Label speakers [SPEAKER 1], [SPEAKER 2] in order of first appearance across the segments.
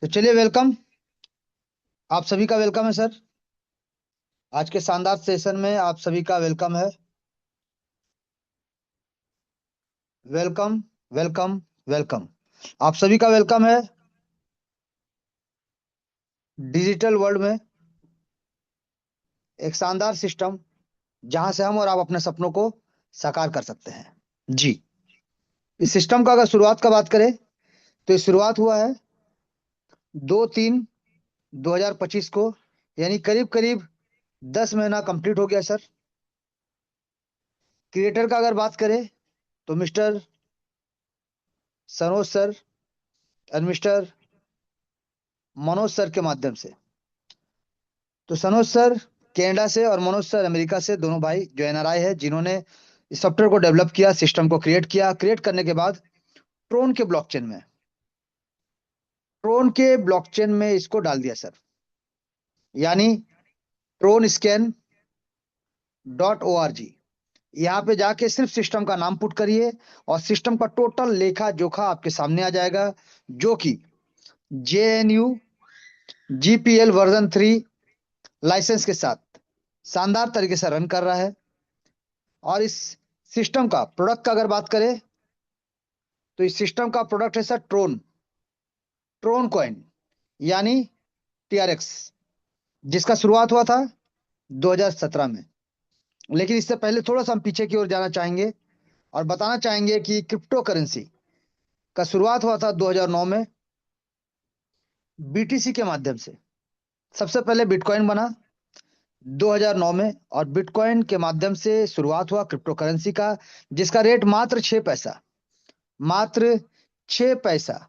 [SPEAKER 1] तो चलिए वेलकम। आप सभी का वेलकम है सर। आज के शानदार सेशन में आप सभी का वेलकम है। Welcome, welcome, welcome. आप सभी का वेलकम है डिजिटल वर्ल्ड में। एक शानदार सिस्टम जहां से हम और आप अपने सपनों को साकार कर सकते हैं। जी। इस सिस्टम का अगर शुरुआत का बात करें तो ये शुरुआत हुआ है 2/3/2025 को। यानी करीब करीब 10 महीना कंप्लीट हो गया सर। क्रिएटर का अगर बात करें तो मिस्टर सनोज सर और मिस्टर मनोज सर के माध्यम से। तो सनोज सर कनाडा से और मनोज सर अमेरिका से, दोनों भाई जो एनआरआई है, जिन्होंने इस सॉफ्टवेयर को डेवलप किया, सिस्टम को क्रिएट किया। क्रिएट करने के बाद ट्रोन के ब्लॉकचेन में इसको डाल दिया सर। यानी ट्रोन स्कैन .org। यहाँ पे जाके सिर्फ सिस्टम का नाम पुट करिए और सिस्टम का टोटल लेखा जोखा आपके सामने आ जाएगा, जो कि JNU GPL वर्जन 3 लाइसेंस के साथ शानदार तरीके से रन कर रहा है। और इस सिस्टम का प्रोडक्ट का अगर बात करें तो इस सिस्टम का प्रोडक्ट है सर ट्रोन ट्रोन कॉइन, यानी TRX, जिसका शुरुआत हुआ था 2017 में। लेकिन इससे पहले थोड़ा सा हम पीछे की ओर जाना चाहेंगे और बताना चाहेंगे कि क्रिप्टो करेंसी का शुरुआत हुआ था 2009 में BTC के माध्यम से। सबसे पहले बिटकॉइन बना 2009 में, और बिटकॉइन के माध्यम से शुरुआत हुआ क्रिप्टो करेंसी का, जिसका रेट मात्र 6 पैसा, मात्र 6 पैसा,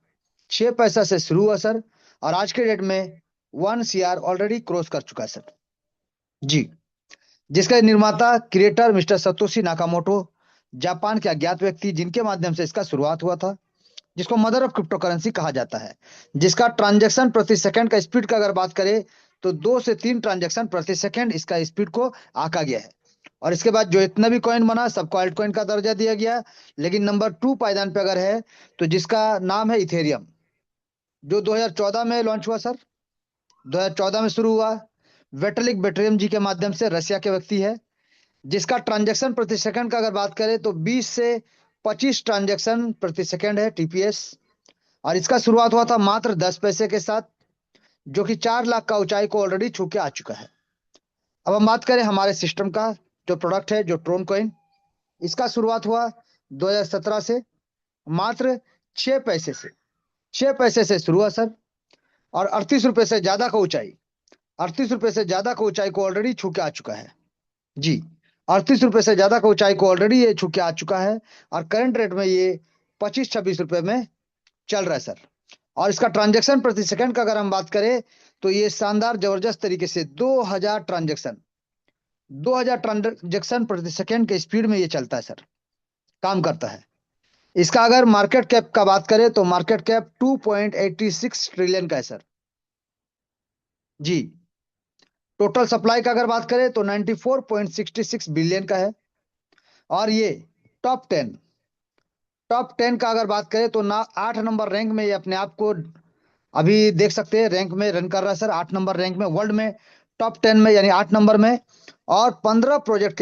[SPEAKER 1] 6 पैसा से शुरू हुआ सर। और आज के डेट में 1 CR ऑलरेडी क्रॉस कर चुका है सर। जी। जिसका निर्माता creator mister Satoshi Nakamoto, Japan के अज्ञात व्यक्ति, जिनके माध्यम से इसका शुरुआत हुआ था, जिसको मदर ऑफ क्रिप्टो करेंसी कहा जाता है। जिसका ट्रांजैक्शन प्रति सेकंड का स्पीड का अगर बात करें तो 2 से 3 ट्रांजैक्शन प्रति सेकंड इसका स्पीड को आका गया है। और इसके बाद जो इतना भी कॉइन बना सबको अल्ट कॉइन का दर्जा दिया गया। लेकिन नंबर 2 पायदान पे अगर है तो जिसका नाम है इथेरियम, जो 2014 में लॉन्च हुआ सर। 2014 में शुरू हुआ। वेटलिक बेट्रियम जी के माध्यम से, रसिया के व्यक्ति है। जिसका ट्रांजैक्शन प्रति सेकंड का अगर बात करें तो 20 से 25 ट्रांजैक्शन प्रति सेकंड है, TPS। और इसका शुरुआत हुआ था मात्र 10 पैसे के साथ, जो कि 4 लाख का ऊंचाई को ऑलरेडी छू के आ चुका है। अब हम बात करें हमारे सिस्टम का, जो प्रोडक्ट है, जो ट्रोन कॉइन, इसका शुरुआत हुआ 2017 से, मात्र 6 पैसे से। 6 पैसे से शुरू हुआ सर। और 38 रुपए से ज्यादा का ऊंचाई, 38 रुपए से ज्यादा का ऊंचाई को ऑलरेडी छू के आ चुका है। जी। 38 रुपए से ज्यादा का ऊंचाई को ऑलरेडी ये छू के आ चुका है। और करंट रेट में ये 25-26 रुपए में चल रहा है सर। और इसका ट्रांजैक्शन प्रति सेकंड का अगर हम बात करें तो ये शानदार जबरदस्त तरीके से 2000 ट्रांजैक्शन प्रति सेकंड के स्पीड में ये चलता है सर, काम करता है। इसका अगर मार्केट कैप का बात करें तो मार्केट कैप 2.86 ट्रिलियन का है सर। जी। टोटल सप्लाई का अगर बात करें तो 94.66 बिलियन का है। और ये टॉप 10 टॉप 10 का अगर बात करें तो ना 8 नंबर रैंक में ये अपने आप को अभी देख सकते हैं, रैंक में रन कर रहा है सर। 8 नंबर रैंक में, वर्ल्ड में टॉप 10 में, यानी 8 नंबर में। और 15 प्रोजेक्ट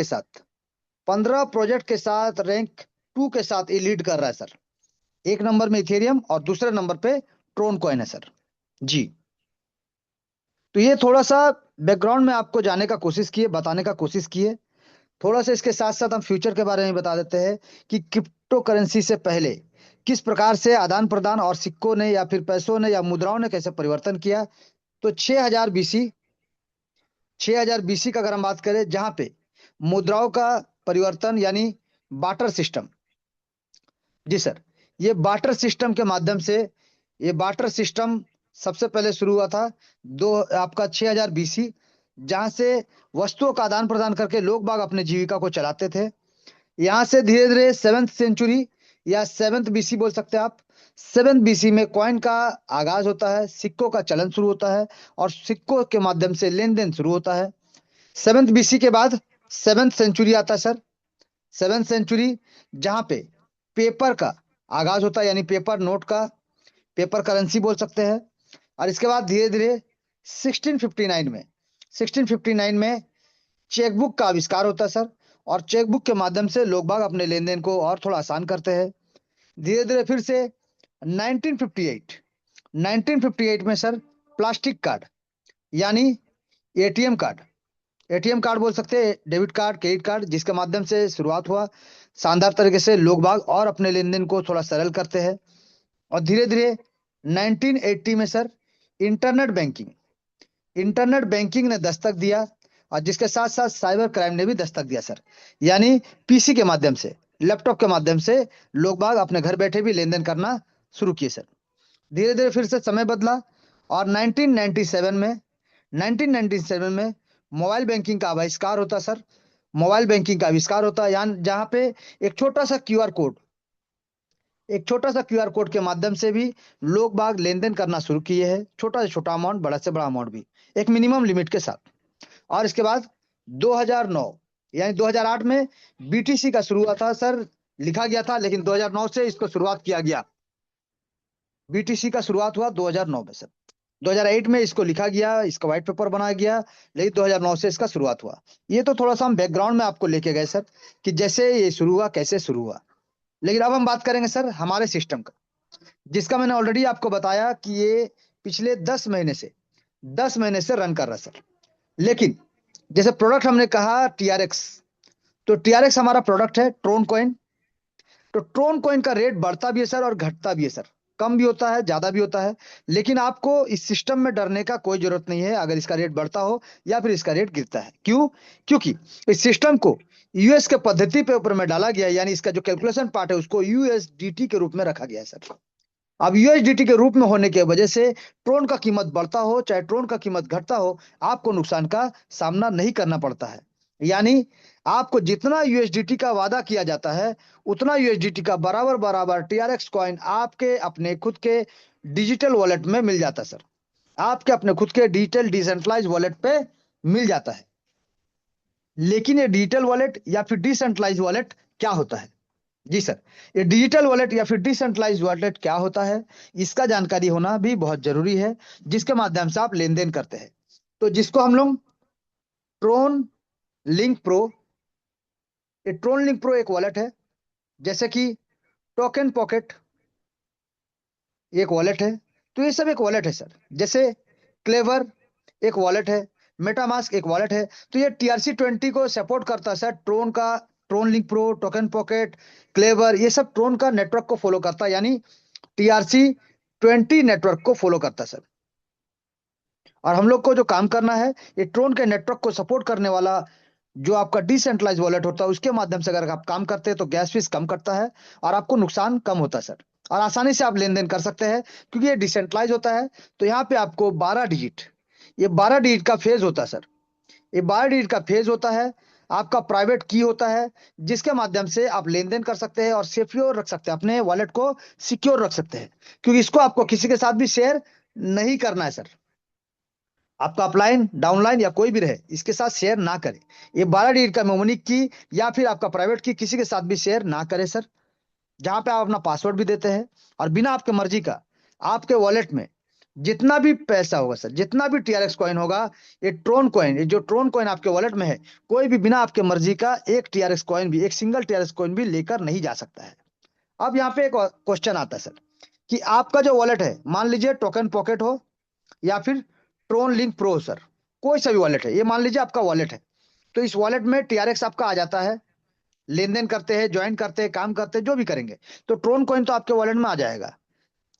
[SPEAKER 1] के साथ रैंक 2 के साथ ये लीड कर रहा है सर। एक नंबर में इथेरियम और दूसरे नंबर पे ट्रोन कॉइन है सर। जी। तो ये थोड़ा सा बैकग्राउंड में आपको जाने का कोशिश किए, बताने का कोशिश किए। थोड़ा सा इसके साथ साथ हम फ्यूचर के बारे में बता देते हैं कि क्रिप्टो करेंसी से पहले किस प्रकार से आदान प्रदान और सिक्कों ने या फिर पैसों ने या मुद्राओं ने कैसे परिवर्तन किया। तो 6000 BC का अगर हम बात करें, जहां पे मुद्राओं का परिवर्तन यानी बाटर सिस्टम। जी सर। ये बाटर सिस्टम के माध्यम से, ये बाटर सिस्टम सबसे पहले शुरू हुआ था दो आपका 6000 BC, जहां से वस्तुओं का आदान प्रदान करके लोग बाग अपने जीविका को चलाते थे। यहाँ से धीरे धीरे 7th सेंचुरी या 7th BC बोल सकते हैं आप। 7th BC में कॉइन का आगाज होता है, सिक्कों का चलन शुरू होता है और सिक्कों के माध्यम से लेन देन शुरू होता है। 7th BC के बाद 7th सेंचुरी आता है सर। 7th सेंचुरी, जहां पे पेपर का आगाज होता है, यानी पेपर नोट का, पेपर करेंसी बोल सकते हैं। और इसके बाद धीरे धीरे 1659 में चेकबुक का आविष्कार होता है सर। और चेकबुक के माध्यम से लोग बाग अपने लेन देन को और थोड़ा आसान करते हैं। धीरे धीरे फिर से 1958 में सर प्लास्टिक कार्ड यानी एटीएम कार्ड, एटीएम कार्ड बोल सकते हैं, डेबिट कार्ड, क्रेडिट कार्ड, जिसके माध्यम से शुरुआत हुआ। शानदार तरीके से लोग बाग और अपने लेन देन को थोड़ा सरल करते हैं। और धीरे धीरे 1980 में sir internet banking, internet banking ने दस्तक दिया। और जिसके साथ साथ साइबर क्राइम ने भी दस्तक दिया सर। यानी पीसी के माध्यम से, लैपटॉप के माध्यम से लोग बाग अपने घर बैठे भी लेन देन करना शुरू किए सर। धीरे धीरे फिर से समय बदला और 1997 में मोबाइल बैंकिंग का आविष्कार होता सर। मोबाइल बैंकिंग का आविष्कार होता यानी जहां पे एक छोटा सा क्यूआर कोड, एक छोटा सा क्यूआर कोड के माध्यम से भी लोग बाग लेन देन करना शुरू किए हैं। छोटा से छोटा अमाउंट, बड़ा से बड़ा अमाउंट भी, एक मिनिमम लिमिट के साथ। और इसके बाद 2009 यानी 2008 में बीटीसी का शुरू हुआ था सर, लिखा गया था, लेकिन 2009 से इसको शुरुआत किया गया। बीटीसी का शुरुआत हुआ 2009 में सर। 2008 में इसको लिखा गया, इसका व्हाइट पेपर बनाया गया, लेकिन 2009 से इसका शुरुआत हुआ। ये तो थोड़ा सा हम बैकग्राउंड में आपको लेके गए सर कि जैसे ये शुरू हुआ, कैसे शुरू हुआ। लेकिन अब हम बात करेंगे सर हमारे सिस्टम का, जिसका मैंने ऑलरेडी आपको बताया कि ये पिछले 10 महीने से रन कर रहा है सर। लेकिन जैसे प्रोडक्ट हमने कहा टीआरएक्स, तो टीआरएक्स हमारा प्रोडक्ट है ट्रोन कॉइन। तो ट्रोन कॉइन का रेट बढ़ता भी है सर और घटता भी है सर, कम भी होता है, ज्यादा भी होता है। लेकिन आपको इस सिस्टम में डरने का कोई जरूरत नहीं है अगर इसका रेट बढ़ता हो या फिर इसका रेट गिरता है। क्यों? क्योंकि इस सिस्टम को यूएस के पद्धति पे ऊपर में डाला गया है, यानी इसका जो कैलकुलेशन पार्ट है उसको यूएसडीटी के रूप में रखा गया है सर। अब यूएसडीटी के रूप में होने की वजह से ट्रोन का कीमत बढ़ता हो चाहे ट्रोन का कीमत घटता हो, आपको नुकसान का सामना नहीं करना पड़ता है। यानी आपको जितना यूएसडीटी का वादा किया जाता है उतना यूएसडीटी का बराबर बराबर टीआरएक्स कॉइन आपके अपने खुद के डिजिटल वॉलेट में मिल जाता है सर। आपके अपने खुद के डिजिटल डिसेंट्रलाइज वॉलेट पे मिल जाता है। लेकिन ये डिजिटल वॉलेट या फिर डिसेंट्रलाइज वॉलेट क्या होता है? जी सर, ये डिजिटल वॉलेट या फिर डिसेंट्रलाइज वॉलेट क्या होता है, इसका जानकारी होना भी बहुत जरूरी है, जिसके माध्यम से आप लेन देन करते हैं। तो जिसको हम लोग ट्रोन लिंक प्रो, ये ट्रोन लिंक प्रो एक वॉलेट है। जैसे कि टोकन पॉकेट एक वॉलेट है। तो ये सब एक वॉलेट है सर। जैसे क्लेवर एक वॉलेट है, मेटामास्क एक वॉलेट है। तो ये TRC20 को सपोर्ट करता है सर। ट्रोन का, Tron link pro, token pocket, clever, ये सब ट्रोन का नेटवर्क को फॉलो करता है, यानी TRC20 नेटवर्क को फॉलो करता है सर। और हम लोग को जो काम करना है, ये ट्रोन के नेटवर्क को सपोर्ट करने वाला जो आपका डिसेंट्रलाइज वॉलेट होता है उसके माध्यम से अगर आप काम करते हैं तो गैस फीस कम करता है और आपको नुकसान कम होता है सर। और आसानी से आप लेन देन कर सकते हैं क्योंकि ये डिसेंट्रलाइज होता है। तो यहाँ पे आपको 12 डिजिट, ये 12 डिजिट का फेज होता है सर। ये 12 डिजिट का फेज होता है, आपका प्राइवेट की होता है, जिसके माध्यम से आप लेन देन कर सकते हैं और सिक्योर रख सकते हैं, अपने वॉलेट को सिक्योर रख सकते हैं। क्योंकि इसको आपको किसी के साथ भी शेयर नहीं करना है सर। आपका अपलाइन, डाउनलाइन या कोई भी रहे, इसके साथ शेयर ना करें। ये 12 डिजिट का मेमोनिक की या फिर आपका प्राइवेट की किसी के साथ भी शेयर ना करें सर। जहां पे आप अपना पासवर्ड भी देते हैं और बिना आपके मर्जी का आपके वॉलेट में जितना भी पैसा होगा सर, जितना भी टीआरएक्स कॉइन होगा, ये ट्रोन कॉइन, ये जो ट्रोन कॉइन आपके वॉलेट में है, कोई भी बिना आपके मर्जी का एक टीआरएक्स कॉइन भी, एक सिंगल टीआरएक्स कॉइन भी लेकर नहीं जा सकता है। अब यहाँ पे एक क्वेश्चन आता है सर कि आपका जो वॉलेट है, मान लीजिए टोकन पॉकेट हो या फिर ट्रोन लिंक प्रो सर, कोई सा भी वॉलेट है, ये मान लीजिए आपका वॉलेट है। तो इस वॉलेट में टीआरएक्स आपका आ जाता है, लेन देन करते हैं, ज्वाइन करते हैं, काम करते हैं, जो भी करेंगे तो ट्रोन कॉइन तो आपके वॉलेट में आ जाएगा।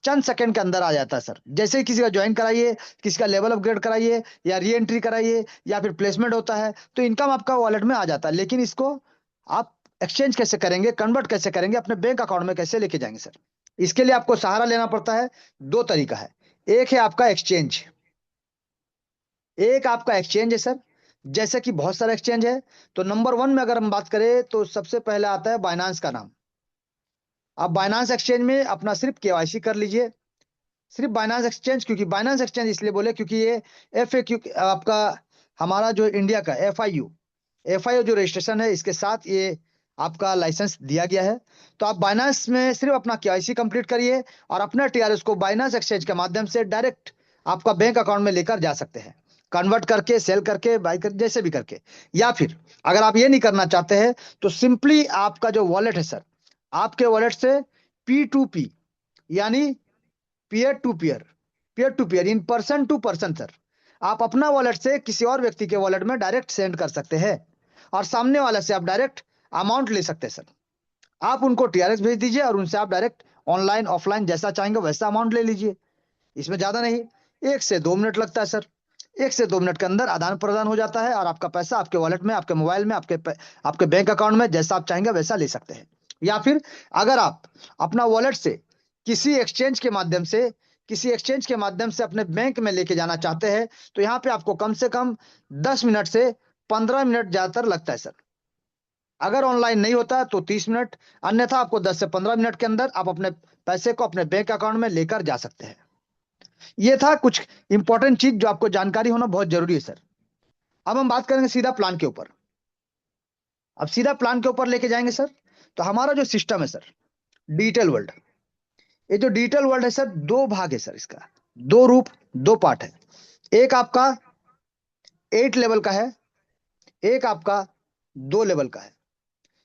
[SPEAKER 1] चंद सेकंड के अंदर आ जाता है सर। जैसे ही किसी का ज्वाइन कराइए, किसी का लेवल अपग्रेड कराइए या री एंट्री कराइए या फिर प्लेसमेंट होता है तो इनकम आपका वॉलेट में आ जाता है। लेकिन इसको आप एक्सचेंज कैसे करेंगे, कन्वर्ट कैसे करेंगे, अपने बैंक अकाउंट में कैसे लेके जाएंगे सर? इसके लिए आपको सहारा लेना पड़ता है। दो तरीका है, एक है आपका एक्सचेंज, एक आपका एक्सचेंज है सर। जैसे कि बहुत सारे एक्सचेंज है। तो नंबर 1 में अगर हम बात करें तो सबसे पहले आता है बाइनांस का नाम। आप बाइनांस एक्सचेंज में अपना सिर्फ केवाईसी कर लीजिए, सिर्फ बाइनांस एक्सचेंज। क्योंकि बाइनांस एक्सचेंज इसलिए बोले क्योंकि ये FAQ आपका, हमारा जो इंडिया का FIU जो रजिस्ट्रेशन है, इसके साथ ये आपका लाइसेंस दिया गया है। तो आप बाइनांस में सिर्फ अपना केवाईसी कंप्लीट करिए और अपना टीआरएस को बाइनांस एक्सचेंज के माध्यम से डायरेक्ट आपका बैंक अकाउंट में लेकर जा सकते हैं, कन्वर्ट करके, सेल करके, बाई कर, जैसे भी करके। या फिर अगर आप ये नहीं करना चाहते हैं तो सिंपली आपका जो वॉलेट है सर, आपके वॉलेट से P2P यानी peer to peer, peer to peer, in person to person sir, आप अपना वॉलेट से किसी और व्यक्ति के वॉलेट में डायरेक्ट सेंड कर सकते हैं और सामने वाले से आप डायरेक्ट अमाउंट ले सकते हैं सर। आप उनको TRS भेज दीजिए और उनसे आप डायरेक्ट ऑनलाइन ऑफलाइन जैसा चाहेंगे वैसा अमाउंट ले लीजिए। इसमें ज्यादा नहीं, 1 से 2 मिनट लगता है सर। 1 से 2 मिनट के अंदर आदान प्रदान हो जाता है और आपका पैसा आपके वॉलेट में, आपके मोबाइल में, आपके बैंक अकाउंट में जैसा आप चाहेंगे वैसा ले सकते हैं। या फिर अगर आप अपना वॉलेट से किसी एक्सचेंज के माध्यम से, किसी एक्सचेंज के माध्यम से अपने बैंक में लेके जाना चाहते हैं तो यहाँ पे आपको कम से कम 10 मिनट से 15 मिनट ज्यादातर लगता है सर। अगर ऑनलाइन नहीं होता तो 30 मिनट, अन्यथा आपको 10 से 15 मिनट के अंदर आप अपने पैसे को अपने बैंक अकाउंट में लेकर जा सकते हैं। ये था कुछ इंपॉर्टेंट चीज जो आपको जानकारी होना बहुत जरूरी है सर। अब हम बात करेंगे सीधा प्लान के ऊपर। अब सीधा प्लान के ऊपर लेके जाएंगे सर। तो हमारा जो सिस्टम है सर, डिजिटल वर्ल्ड, ये जो डिजिटल वर्ल्ड है सर, 2 भाग है सर इसका, 2 रूप, 2 पार्ट है। एक आपका 8 लेवल का है, एक आपका 2 लेवल का है।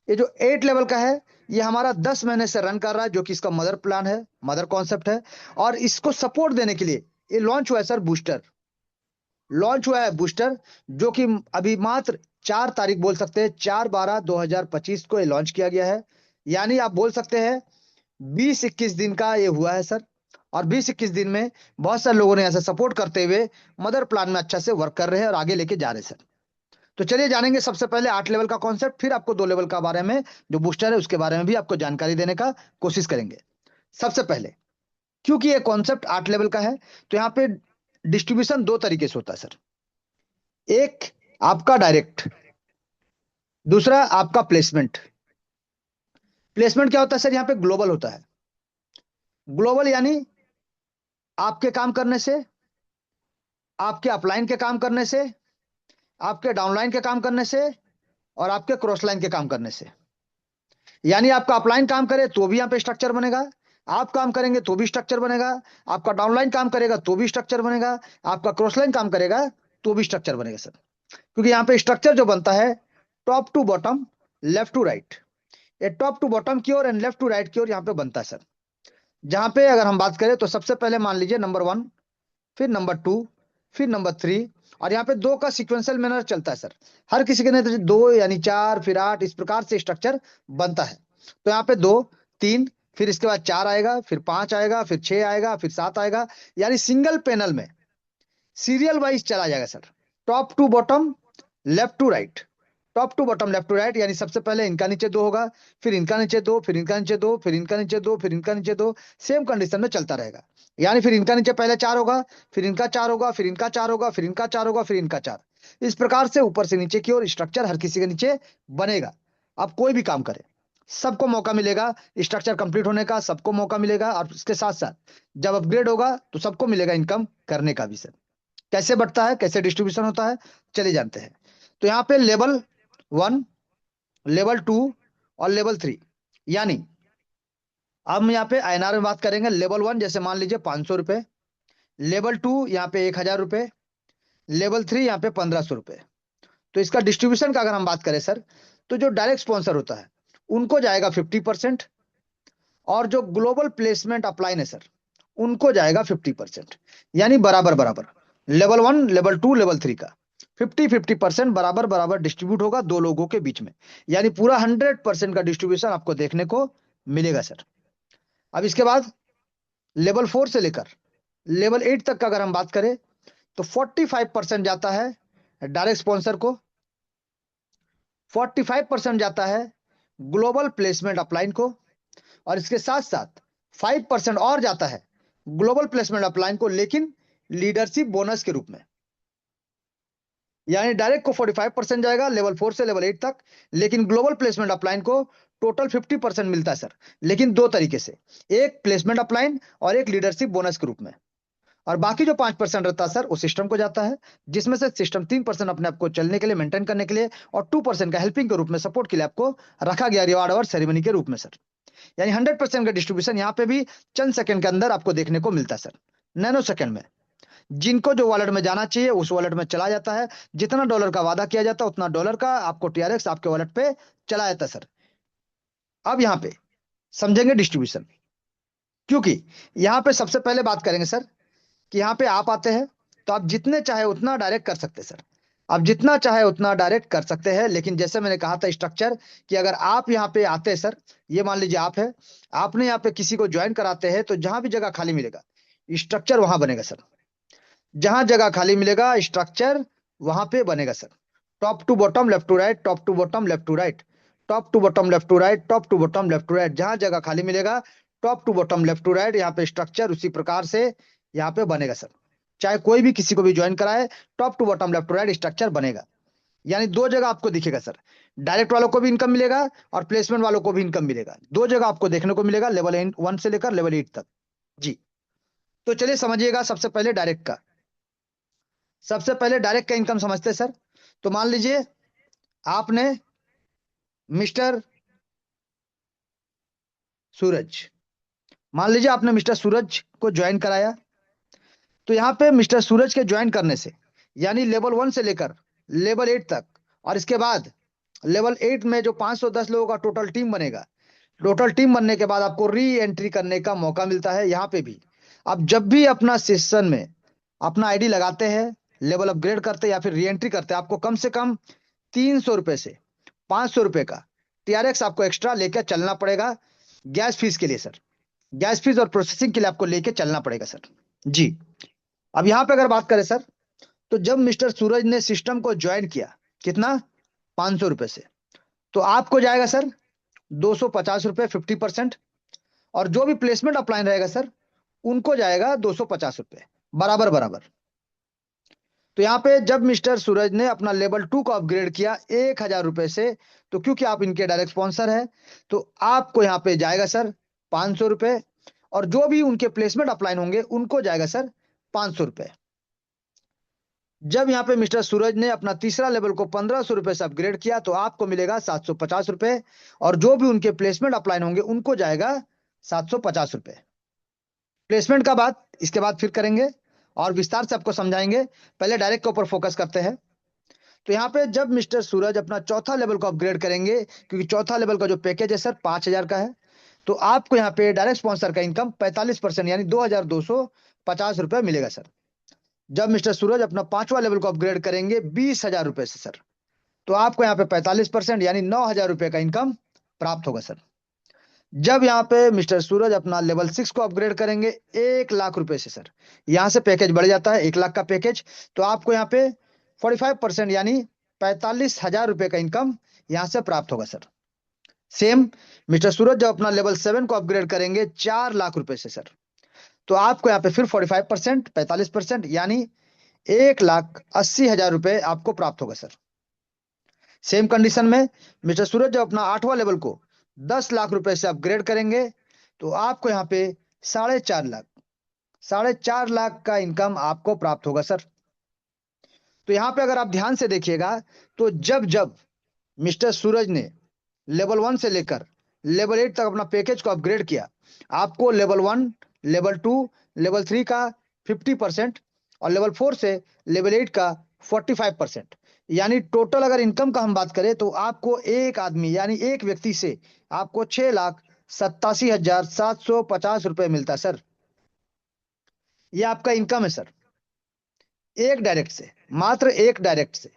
[SPEAKER 1] ये जो 8 लेवल का है ये हमारा 10 महीने से रन कर रहा है, जो कि इसका मदर प्लान है, मदर कॉन्सेप्ट है। और इसको सपोर्ट देने के लिए ये लॉन्च हुआ है सर बूस्टर, लॉन्च हुआ है बूस्टर, जो कि अभी मात्र 4 तारीख बोल सकते हैं, 4/12/2025 को ये लॉन्च किया गया है। यानी आप बोल सकते हैं 20-21 दिन का ये हुआ है सर। और 20-21 दिन में बहुत सारे लोगों ने ऐसा सपोर्ट करते हुए मदर प्लान में अच्छा से वर्क कर रहे हैं और आगे लेके जा रहे हैं सर। तो चलिए जानेंगे सबसे पहले 8 लेवल का कॉन्सेप्ट, फिर आपको 2 लेवल का बारे में जो बूस्टर है उसके बारे में भी आपको जानकारी देने का कोशिश करेंगे। सबसे पहले, क्योंकि ये कॉन्सेप्ट 8 लेवल का है तो यहाँ पे डिस्ट्रीब्यूशन 2 तरीके से होता है सर। एक आपका डायरेक्ट, दूसरा आपका प्लेसमेंट। प्लेसमेंट क्या होता है सर, यहाँ पे ग्लोबल होता है। ग्लोबल यानी आपके काम करने से, आपके अपलाइन के काम करने से, आपके डाउनलाइन के काम करने से और आपके क्रॉस लाइन के काम करने से। यानी आपका अपलाइन काम करे तो भी यहाँ पे स्ट्रक्चर बनेगा, आप काम करेंगे तो भी स्ट्रक्चर बनेगा, आपका डाउनलाइन काम करेगा तो भी स्ट्रक्चर बनेगा, आपका क्रॉस लाइन काम करेगा तो भी स्ट्रक्चर बनेगा सर। क्योंकि यहाँ पे स्ट्रक्चर जो बनता है top to bottom, left to right, ये टॉप टू बॉटम की ओर एंड लेफ्ट टू राइट की ओर यहाँ पे बनता है सर। जहां पे अगर हम बात करें तो सबसे पहले मान लीजिए नंबर 1, फिर नंबर 2, फिर नंबर 3, और यहाँ पे 2 का सिक्वेंशियल मैनर चलता है सर। हर किसी के नहीं 2 यानी 4, फिर 8, इस प्रकार से स्ट्रक्चर बनता है। तो यहाँ पे 2, 3, फिर इसके बाद 4 आएगा, फिर 5 आएगा, फिर 6 आएगा, फिर 7 आएगा। यानी सिंगल पैनल में सीरियल वाइज चला जाएगा sir, top to bottom, left to right, top to bottom, left to right. यानी सबसे पहले इनका नीचे 2 होगा, फिर इनका नीचे 2, फिर इनका नीचे 2, फिर इनका नीचे 2, फिर इनका नीचे 2, सेम कंडीशन में चलता रहेगा। यानी फिर इनका नीचे पहले 4 होगा, फिर इनका 4 होगा, फिर इनका 4 होगा, फिर इनका 4 होगा, फिर इनका 4। इस प्रकार से ऊपर से नीचे की ओर स्ट्रक्चर हर किसी के नीचे बनेगा। अब कोई भी काम करे सबको मौका मिलेगा स्ट्रक्चर कंप्लीट होने का, सबको मौका मिलेगा। और इसके साथ साथ जब अपग्रेड होगा तो सबको मिलेगा इनकम करने का भी सर। कैसे बढ़ता है, कैसे डिस्ट्रीब्यूशन होता है, चलिए जानते हैं। तो यहाँ पे लेवल 1, लेवल 2 और लेवल 3। यानी अब हम यहाँ पे INR में बात करेंगे। लेवल 1 जैसे मान लीजिए 500 रुपए, लेवल 2 यहाँ पे 1000 रुपए, लेवल 3 यहाँ पे 1500 रुपए। तो इसका डिस्ट्रीब्यूशन का अगर हम बात करें सर, तो जो डायरेक्ट स्पॉन्सर होता है उनको जाएगा 50%, और जो ग्लोबल प्लेसमेंट अपलाइन है सर उनको जाएगा 50%। यानी बराबर बराबर, लेवल 1, लेवल 2, लेवल 3 का 50-50% बराबर बराबर डिस्ट्रीब्यूट होगा 2 लोगों के बीच में। यानी पूरा 100% का डिस्ट्रीब्यूशन आपको देखने को मिलेगा सर। अब इसके बाद लेवल 4 से लेकर लेवल 8 तक का अगर हम बात करें तो 45% जाता है डायरेक्ट स्पॉन्सर को, 45% जाता है ग्लोबल प्लेसमेंट अपलाइन को, और इसके साथ साथ 5% और जाता है ग्लोबल प्लेसमेंट अपलाइन को, लेकिन लीडरशिप बोनस के रूप में। यानी डायरेक्ट को 45% जाएगा लेवल 4 से लेवल 8 तक, लेकिन ग्लोबल प्लेसमेंट अपलाइन को टोटल 50% मिलता है सर। लेकिन 2 तरीके से, एक प्लेसमेंट अपलाइन और एक लीडरशिप बोनस के रूप में। और बाकी जो 5% रहता है सर वो सिस्टम को जाता है, जिसमें से सिस्टम 3% अपने आप को चलने के लिए, मेंटेन करने के लिए, और 2% का हेल्पिंग के रूप में, सपोर्ट के लिए आपको रखा गया रिवार्ड और सेरेमनी के रूप में सर। यानी 100% का डिस्ट्रीब्यूशन यहाँ पे भी चंद सेकंड के अंदर आपको देखने को मिलता है सर, नैनो सेकंड में। जिनको जो वॉलेट में जाना चाहिए उस वॉलेट में चला जाता है। जितना डॉलर का वादा किया जाता है उतना डॉलर का आपको टीआरएक्स आपके वॉलेट पे चला जाता है सर। अब यहाँ पे समझेंगे डिस्ट्रीब्यूशन, क्योंकि यहाँ पे सबसे पहले बात करेंगे सर कि यहाँ पे आप आते हैं तो आप जितने चाहे उतना डायरेक्ट कर सकते हैं सर। आप जितना चाहे उतना डायरेक्ट कर सकते हैं, लेकिन जैसे मैंने कहा था स्ट्रक्चर, कि अगर आप यहाँ पे आते हैं सर, ये मान लीजिए आप है, आपने यहाँ पे किसी को ज्वाइन कराते हैं, तो जहां भी जगह खाली मिलेगा स्ट्रक्चर वहां बनेगा सर। जहां जगह खाली मिलेगा स्ट्रक्चर वहां पे बनेगा sir. Top to bottom, left to right, top to bottom, left to right, top to bottom, left to right, top to bottom, left to right, जहां जगह खाली मिलेगा top to bottom, left to right, यहाँ पे structure उसी प्रकार से यहाँ पे बनेगा सर। चाहे कोई भी किसी को भी ज्वाइन कराए, top to bottom, left to right structure बनेगा। यानी दो जगह आपको दिखेगा सर, डायरेक्ट वालों को भी इनकम मिलेगा और प्लेसमेंट वालों को भी इनकम मिलेगा। दो जगह आपको देखने को मिलेगा, लेवल 1 से लेकर लेवल 8 तक। जी, तो चलिए समझिएगा सबसे पहले डायरेक्ट का। सबसे पहले डायरेक्ट का इनकम समझते हैं सर। तो मान लीजिए आपने मिस्टर सूरज, मान लीजिए आपने मिस्टर सूरज को ज्वाइन कराया। तो यहाँ पे मिस्टर सूरज के ज्वाइन करने से, यानी लेवल 1 से लेकर लेवल 8 तक, और इसके बाद लेवल 8 में जो 510 लोगों का टोटल टीम बनेगा, टोटल टीम बनने के बाद आपको री एंट्री करने का मौका मिलता है। यहाँ पे भी आप जब भी अपना सेशन में अपना आईडी लगाते हैं, लेवल अपग्रेड करते हैं या फिर री एंट्री करते हैं, आपको कम से कम 300 रुपए से 500 रुपए का टीआरएक्स आपको एक्स्ट्रा लेकर चलना पड़ेगा, गैस फीस के लिए सर। गैस फीस और प्रोसेसिंग के लिए आपको लेके चलना पड़ेगा सर। जी, अब यहाँ पे अगर बात करें सर, तो जब मिस्टर सूरज ने सिस्टम को ज्वाइन किया, कितना, 500 रुपए से, तो आपको जाएगा सर 250 रुपए, 50%। और जो भी प्लेसमेंट अपलाइन रहेगा सर, उनको जाएगा 250 रुपए, बराबर बराबर। तो यहाँ पे जब मिस्टर सूरज ने अपना लेवल 2 को अपग्रेड किया 1,000 रुपए से, तो क्योंकि आप इनके डायरेक्ट स्पॉन्सर है, तो आपको यहाँ पे जाएगा सर 500 रुपए। और जो भी उनके प्लेसमेंट अप्लाइन होंगे उनको जाएगा सर 500 रुपए। जब यहाँ पे मिस्टर सूरज ने अपना तीसरा लेवल को 1500 रुपए से अपग्रेड किया, तो आपको मिलेगा 750 रुपए। और जो भी उनके प्लेसमेंट अप्लाइन होंगे उनको जाएगा 750 रुपए। प्लेसमेंट का बात इसके बाद फिर करेंगे और विस्तार से आपको समझाएंगे। पहले डायरेक्ट के ऊपर फोकस करते हैं। तो यहाँ पे जब मिस्टर सूरज अपना चौथा लेवल को अपग्रेड करेंगे, क्योंकि चौथा लेवल का जो पैकेज है सर 5,000 का है, तो आपको यहाँ पे डायरेक्ट स्पॉन्सर का इनकम 45% यानी 2,250 रुपए मिलेगा सर। जब मिस्टर सूरज अपना पांचवा लेवल को अपग्रेड करेंगे 20,000 रुपए से सर, तो आपको यहाँ पे 45% यानी 9,000 रुपए का इनकम प्राप्त होगा सर। जब यहाँ पे मिस्टर सूरज अपना लेवल 6 को अपग्रेड करेंगे 1,00,000 रुपए से सर, यहाँ से पैकेज बढ़ जाता है 1,00,000 का पैकेज, तो आपको यहाँ पे 45% यानी 45,000 रुपए का इनकम यहाँ से प्राप्त होगा सर। सेम मिस्टर सूरज जब अपना लेवल 7 को अपग्रेड करेंगे 4,00,000 रुपए से सर, तो आपको यहाँ पे फिर 45%, 45% यानी 1,80,000 रुपए आपको प्राप्त होगा सर। सेम कंडीशन में मिस्टर सूरज जब अपना 8वां लेवल को 10,00,000 रुपए से अपग्रेड करेंगे, तो आपको यहाँ पे 4.5 लाख, 4.5 लाख का इनकम आपको प्राप्त होगा सर। तो यहाँ पे अगर आप ध्यान से देखिएगा, तो जब जब मिस्टर सूरज ने लेवल 1 से लेकर लेवल 8 तक अपना पैकेज को अपग्रेड किया, आपको लेवल 1, लेवल 2, लेवल 3 का 50% और लेवल 4 से लेवल 8 का 45%, यानी टोटल अगर इनकम का हम बात करें, तो आपको एक आदमी यानी एक व्यक्ति से आपको 6,87,750 रुपए मिलता है सर। ये आपका इनकम है सर, एक डायरेक्ट से, मात्र एक डायरेक्ट से।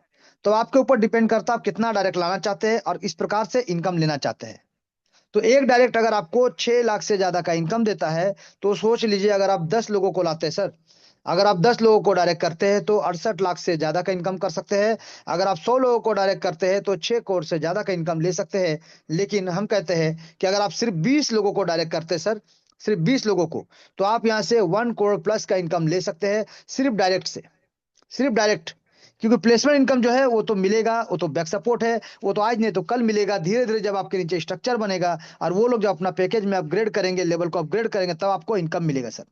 [SPEAKER 1] तो आपके ऊपर डिपेंड करता है आप कितना डायरेक्ट लाना चाहते हैं और इस प्रकार से इनकम लेना चाहते हैं। तो एक डायरेक्ट अगर आपको 6 लाख से ज्यादा का इनकम देता है, तो सोच लीजिए अगर आप 10 लोगों को लाते हैं सर, अगर आप 10 लोगों को डायरेक्ट करते हैं तो 68 लाख से ज्यादा का इनकम कर सकते हैं। अगर आप 100 लोगों को डायरेक्ट करते हैं तो 6 करोड़ से ज्यादा का इनकम ले सकते हैं। लेकिन हम कहते हैं कि अगर आप सिर्फ 20 लोगों को डायरेक्ट करते हैं सर, सिर्फ 20 लोगों को, तो आप यहाँ से 1 करोड़ प्लस का इनकम ले सकते हैं सिर्फ डायरेक्ट से, सिर्फ डायरेक्ट। क्योंकि प्लेसमेंट इनकम जो है वो तो मिलेगा, वो तो बैक सपोर्ट है, वो तो आज नहीं तो कल मिलेगा। धीरे धीरे जब आपके नीचे स्ट्रक्चर बनेगा और वो लोग जब अपना पैकेज में अपग्रेड करेंगे, लेवल को अपग्रेड करेंगे, तब आपको इनकम मिलेगा सर।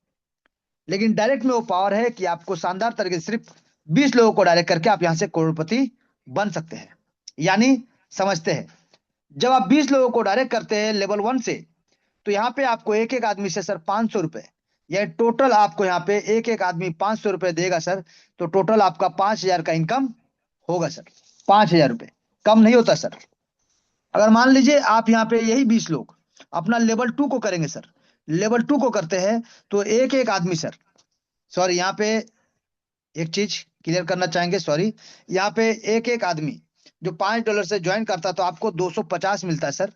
[SPEAKER 1] लेकिन डायरेक्ट में वो पावर है कि आपको शानदार तरीके से सिर्फ 20 लोगों को डायरेक्ट करके आप यहाँ से करोड़पति बन सकते हैं। यानी समझते हैं, जब आप 20 लोगों को डायरेक्ट करते हैं लेवल 1 से, तो यहाँ पे आपको एक एक आदमी से सर 500 रुपए, ये टोटल आपको यहाँ पे एक एक आदमी 500 रुपए देगा सर, तो टोटल आपका 5,000 का इनकम होगा सर। 5,000 रुपए कम नहीं होता सर। अगर मान लीजिए आप यहाँ पे यही 20 लोग अपना लेवल 2 को करेंगे सर, लेवल 2 को करते हैं तो एक एक आदमी सर, सॉरी यहाँ पे एक चीज क्लियर करना चाहेंगे, सॉरी, यहाँ पे एक एक आदमी जो $5 से ज्वाइन करता है तो आपको 250 मिलता है सर।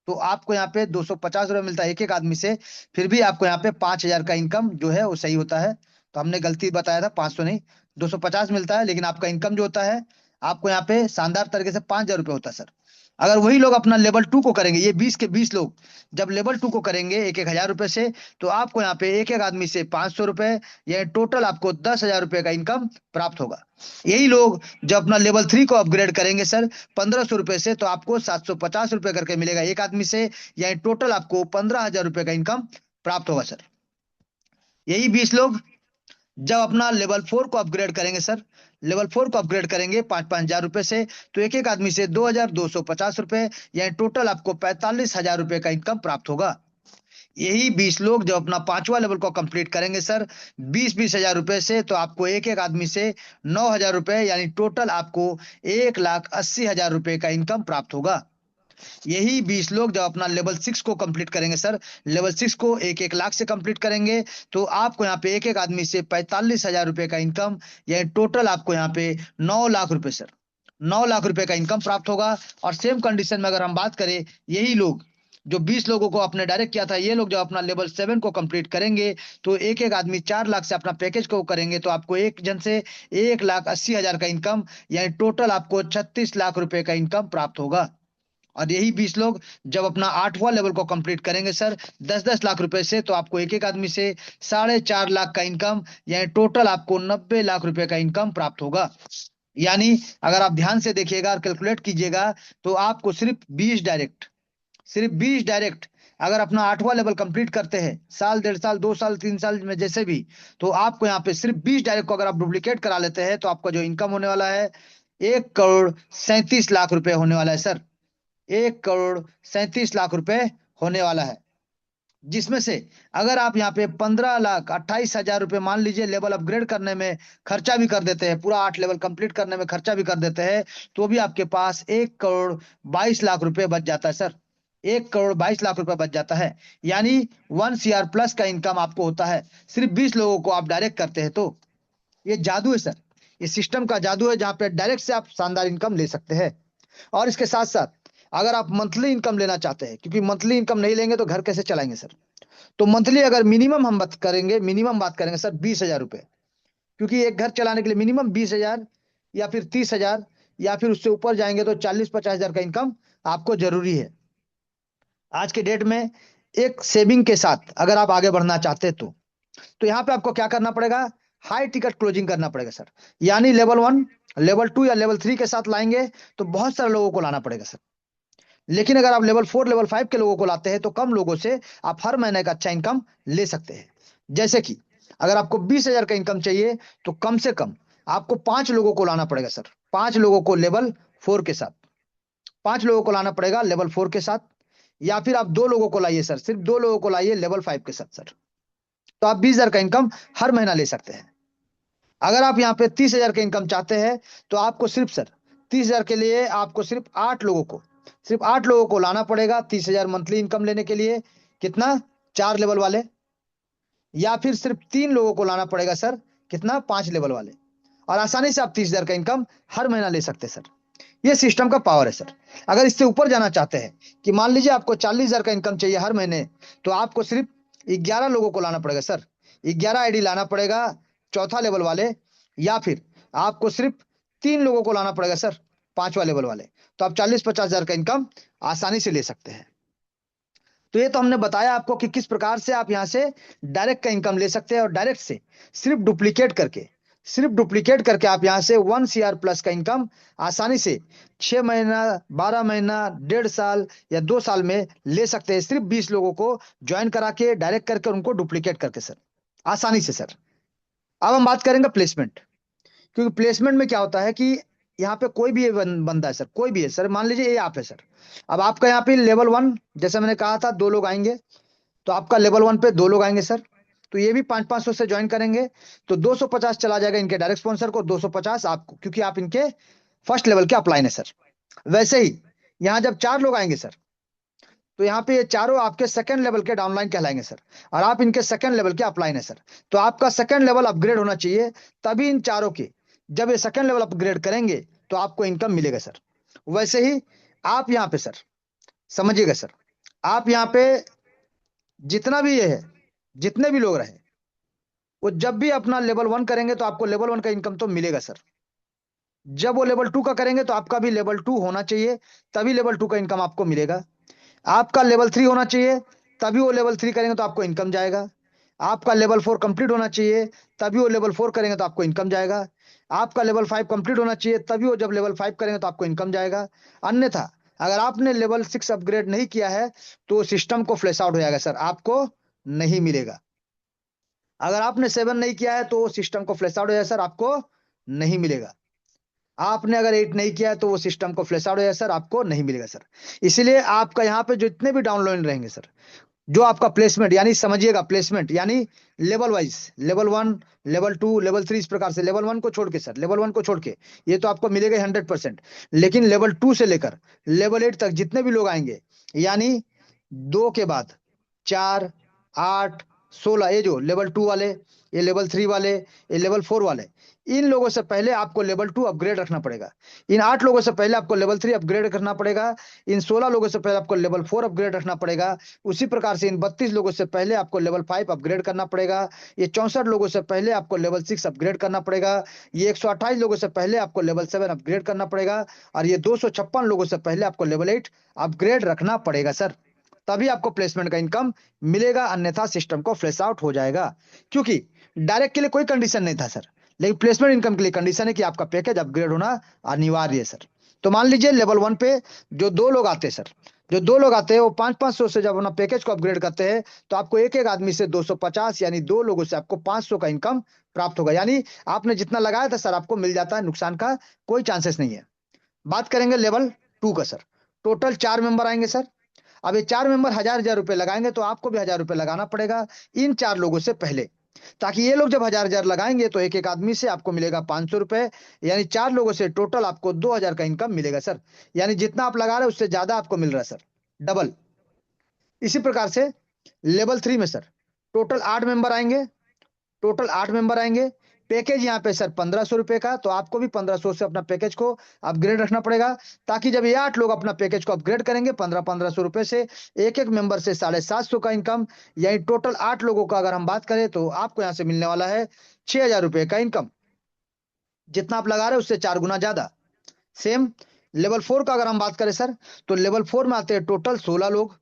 [SPEAKER 1] तो आपको यहाँ पे 250 रुपये मिलता है एक एक आदमी से, फिर भी आपको यहाँ पे 5,000 का इनकम जो है वो सही होता है। तो हमने गलती बताया था, 500 नहीं, 250 मिलता है, लेकिन आपका इनकम जो होता है आपको यहाँ पे शानदार तरीके से 5,000 रुपये होता है सर। अगर वही लोग अपना लेवल 2 को करेंगे, ये 20 के 20 लोग जब लेवल 2 को करेंगे एक एक हजार रुपए से, तो आपको यहाँ पे एक एक आदमी से 500 रुपए, यानी टोटल आपको 10,000 रुपए का इनकम प्राप्त होगा। यही लोग जब अपना लेवल 3 को अपग्रेड करेंगे सर 1,500 रुपए से, तो आपको 750 रुपए करके मिलेगा एक आदमी से, यानी टोटल आपको 15,000 रुपए का इनकम प्राप्त होगा सर। यही 20 लोग जब अपना लेवल 4 को अपग्रेड करेंगे सर, लेवल 4 को अपग्रेड करेंगे 5,000 रुपए से, तो एक एक आदमी से 2,250 रुपए, यानी टोटल आपको 45,000 रुपए का इनकम प्राप्त होगा। यही 20 लोग जब अपना 5वां लेवल को कंप्लीट करेंगे सर 20,000 रुपए से, तो आपको एक एक आदमी से 9,000 रुपए, यानी टोटल आपको 1,80,000 रुपए का इनकम प्राप्त होगा। यही 20 लोग जब अपना लेवल 6 को कंप्लीट करेंगे सर, लेवल 6 को एक एक लाख से कंप्लीट करेंगे, तो आपको यहाँ पे एक एक आदमी से 45,000 रुपए का इनकम, यानी टोटल आपको यहाँ पे 9 लाख रुपए सर, 9 लाख रुपए का इनकम प्राप्त होगा। और सेम कंडीशन में अगर हम बात करें, यही लोग जो 20 लोगों को आपने डायरेक्ट किया था, ये लोग जब अपना लेवल 7 को कंप्लीट करेंगे, तो एक एक आदमी 4 लाख से अपना पैकेज को करेंगे, तो आपको एक जन से 1,80,000 का इनकम, यानी टोटल आपको 36 लाख रुपए का इनकम प्राप्त होगा। और यही 20 लोग जब अपना 8वां लेवल को कंप्लीट करेंगे सर 10-10 लाख रुपए से, तो आपको एक एक आदमी से 4.5 लाख का इनकम, यानी टोटल आपको 90 लाख रुपए का इनकम प्राप्त होगा। यानी अगर आप ध्यान से देखिएगा और कैलकुलेट कीजिएगा, तो आपको सिर्फ 20 डायरेक्ट अगर अपना 8वां लेवल कंप्लीट करते हैं, साल 1.5 साल 2 साल 3 साल में जैसे भी, तो आपको यहाँ पे सिर्फ 20 डायरेक्ट को अगर आप डुप्लीकेट करा लेते हैं, तो आपका जो इनकम होने वाला है 1,37 लाख रुपए होने वाला है सर। 1,37 लाख रुपए होने वाला है, जिसमें से अगर आप यहाँ पे 15,28,000 रुपए मान लीजिए लेवल अपग्रेड करने में खर्चा भी कर देते हैं, पूरा 8 लेवल कंप्लीट करने में खर्चा भी कर देते हैं, तो भी आपके पास 1,22 लाख रुपए बच जाता है सर। 1,22 लाख रुपए बच जाता है, यानी 1 CR प्लस का इनकम आपको होता है, सिर्फ 20 लोगों को आप डायरेक्ट करते हैं। तो ये जादू है सर, ये सिस्टम का जादू है, जहाँ पे डायरेक्ट से आप शानदार इनकम ले सकते हैं। और इसके साथ साथ अगर आप मंथली इनकम लेना चाहते हैं, क्योंकि मंथली इनकम नहीं लेंगे तो घर कैसे चलाएंगे सर, तो मंथली अगर मिनिमम हम बात करेंगे सर 20,000 रुपए, क्योंकि एक घर चलाने के लिए मिनिमम 20,000 या फिर 30,000 या फिर उससे ऊपर जाएंगे तो 40-50 हजार का इनकम आपको जरूरी है आज के डेट में। एक सेविंग के साथ अगर आप आगे बढ़ना चाहते हैं, तो यहाँ पे आपको क्या करना पड़ेगा, हाई टिकट क्लोजिंग करना पड़ेगा सर। यानी लेवल 1, लेवल 2 या लेवल 3 के साथ लाएंगे तो बहुत सारे लोगों को लाना पड़ेगा सर। लेकिन अगर आप लेवल 4 लेवल 5 के लोगों को लाते हैं, तो कम लोगों से आप हर महीने का अच्छा इनकम ले सकते हैं। जैसे कि अगर आपको 20,000 का इनकम चाहिए, तो कम से कम आपको 5 लोगों को लाना पड़ेगा सर। 5 लोगों को लेवल 4 के साथ, 5 लोगों को लाना पड़ेगा लेवल 4 के साथ, या फिर आप 2 लोगों को लाइए सर, सिर्फ 2 लोगों को लाइए लेवल 5 के साथ सर। तो आप 20,000 का इनकम हर महीना ले सकते हैं। अगर आप यहाँ पे 30,000 का इनकम चाहते हैं, तो आपको सिर्फ सर 30,000 के लिए आपको सिर्फ 8 लोगों को लाना पड़ेगा 30,000 मंथली इनकम लेने के लिए। कितना, 4 लेवल वाले, या फिर सिर्फ 3 लोगों को लाना पड़ेगा सर, कितना, 5 लेवल वाले। और आसानी से आप 30,000 का इनकम हर महीना ले सकते हैं सर। ये सिस्टम का पावर है सर। अगर इससे ऊपर जाना चाहते हैं, कि मान लीजिए आपको 40,000 का इनकम चाहिए हर महीने, तो आपको सिर्फ 11 लोगों को लाना पड़ेगा सर। 11 आईडी लाना पड़ेगा, चौथा लेवल वाले, या फिर आपको सिर्फ 3 लोगों को लाना पड़ेगा सर, 5वां लेवल वाले। तो आप 40-50 हजार का इनकम आसानी से ले सकते हैं। तो ये तो हमने बताया आपको कि किस प्रकार से आप यहाँ से डायरेक्ट का इनकम ले सकते हैं, और डायरेक्ट से सिर्फ डुप्लीकेट करके आप यहाँ से 1 CR प्लस का इनकम आसानी से 6 महीना, 12 महीना, 1.5 साल या 2 साल में ले सकते हैं, सिर्फ 20 लोगों को ज्वाइन करा के डायरेक्ट करके उनको डुप्लीकेट करके सर, आसानी से सर। अब हम बात करेंगे प्लेसमेंट, क्योंकि प्लेसमेंट में क्या होता है कि यहाँ पे कोई भी बंदा है सर, कोई भी है सर, मान लीजिए ये आप है सर। अब आपका यहाँ पे लेवल 1, जैसे मैंने कहा था 2 लोग आएंगे, तो आपका लेवल 1 पे 2 लोग आएंगे सर। तो ये भी 500-500 से ज्वाइन करेंगे तो 250 चला जाएगा इनके डायरेक्ट स्पॉन्सर को, 250 आपको, क्योंकि आप इनके फर्स्ट लेवल के अपलाइन है सर। वैसे ही यहाँ जब 4 लोग आएंगे सर, तो यहाँ पे ये चारों आपके सेकंड लेवल के डाउनलाइन कहलाएंगे सर, और आप इनके सेकंड लेवल के अपलाइन है सर। तो आपका सेकंड लेवल अपग्रेड होना चाहिए, तभी इन चारों के जब ये सेकंड लेवल अपग्रेड करेंगे तो आपको इनकम मिलेगा सर। वैसे ही आप यहाँ पे सर समझिएगा सर, आप यहाँ पे जितना भी ये है, जितने भी लोग रहे, वो जब भी अपना लेवल 1 करेंगे तो आपको लेवल 1 का इनकम तो मिलेगा सर। जब वो लेवल 2 का करेंगे तो आपका भी लेवल 2 होना चाहिए, तभी लेवल 2 का इनकम आपको मिलेगा। आपका लेवल 3 होना चाहिए, तभी वो लेवल 3 करेंगे तो आपको इनकम जाएगा। आपका लेवल 4 कंप्लीट होना चाहिए, तभी वो लेवल 4 करेंगे तो आपको इनकम जाएगा। आपका लेवल 5 कंप्लीट होना चाहिए, तभी वो जब लेवल 5 करेंगे तो आपको इनकम जाएगा। अन्यथा अगर आपने लेवल 6 अपग्रेड नहीं किया है तो सिस्टम को फ्लैश आउट हो जाएगा सर, आपको नहीं मिलेगा। अगर आपने 7 नहीं किया है तो सिस्टम को फ्लैश आउट हो जाएगा सर, आपको नहीं मिलेगा। आपने अगर 8 नहीं किया है तो वो सिस्टम को फ्लैश आउट हो जाएगा सर, आपको नहीं मिलेगा सर। इसीलिए आपका यहाँ पे जितने भी डाउनलोड रहेंगे सर, जो आपका प्लेसमेंट, यानी समझिएगा प्लेसमेंट यानी level wise, level 1, level 2, level 3, इस प्रकार से लेवल 1 को छोड़ के सर, लेवल 1 को छोड़ के ये तो आपको मिलेगा 100%। लेकिन लेवल 2 से लेकर लेवल 8 तक जितने भी लोग आएंगे, यानी 2 के बाद 4, 8, 16, ये जो लेवल 2 वाले, ये लेवल 3 वाले, ये लेवल 4 वाले, इन लोगों से पहले आपको लेवल 2 अपग्रेड रखना पड़ेगा। इन 8 लोगों से पहले आपको लेवल 3 अपग्रेड करना पड़ेगा। इन 16 लोगों से पहले आपको लेवल 4 अपग्रेड रखना पड़ेगा। उसी प्रकार से इन 32 लोगों से पहले आपको लेवल 5 अपग्रेड करना पड़ेगा। ये 64 लोगों से पहले आपको लेवल 6 अपग्रेड करना पड़ेगा। ये 128 लोगों से पहले आपको लेवल 7 अपग्रेड करना पड़ेगा। और ये 256 लोगों से पहले आपको लेवल 8 अपग्रेड रखना पड़ेगा सर, तभी आपको प्लेसमेंट का इनकम मिलेगा। अन्यथा सिस्टम को फ्लैश आउट हो जाएगा, क्योंकि डायरेक्ट के लिए कोई कंडीशन नहीं था सर, लेकिन प्लेसमेंट इनकम के लिए कंडीशन है कि आपका पैकेज अपग्रेड होना अनिवार्य है सर। तो मान लीजिए लेवल 1 पे जो 2 लोग आते हैं सर, जो 2 लोग आते हैं वो 500-500 से जब अपना पैकेज को अपग्रेड करते हैं तो आपको एक एक आदमी से 250, यानी 2 लोगों से आपको 500 का इनकम प्राप्त होगा। यानी आपने जितना लगाया था सर आपको मिल जाता है, नुकसान का कोई चांसेस नहीं है। बात करेंगे लेवल 2 का सर, टोटल 4 मेंबर आएंगे सर। अब ये 4 मेंबर 1000-1000 रुपए लगाएंगे तो आपको भी 1000 रुपए लगाना पड़ेगा इन 4 लोगों से पहले, ताकि ये लोग जब 1000-1000 लगाएंगे तो एक एक आदमी से आपको मिलेगा 500 रुपए, यानी 4 लोगों से टोटल आपको 2000 का इनकम मिलेगा सर। यानी जितना आप लगा रहे हैं उससे ज्यादा आपको मिल रहा है सर, डबल। इसी प्रकार से लेवल 3 में सर टोटल 8 मेंबर आएंगे, टोटल 8 मेंबर आएंगे। पैकेज यहाँ पे सर 1500 रुपए का, तो आपको भी 1500 से अपना पैकेज को अपग्रेड रखना पड़ेगा, ताकि जब ये 8 लोग अपना पैकेज को अपग्रेड करेंगे 1500-1500 रुपए से, एक एक मेंबर से 750 का इनकम, यानी टोटल 8 लोगों का अगर हम बात करें तो आपको यहाँ से मिलने वाला है 6000 रुपए का इनकम। जितना आप लगा रहे हैं उससे 4 गुना ज्यादा। सेम लेवल 4 का अगर हम बात करें सर, तो लेवल 4 में आते हैं टोटल 16 लोग।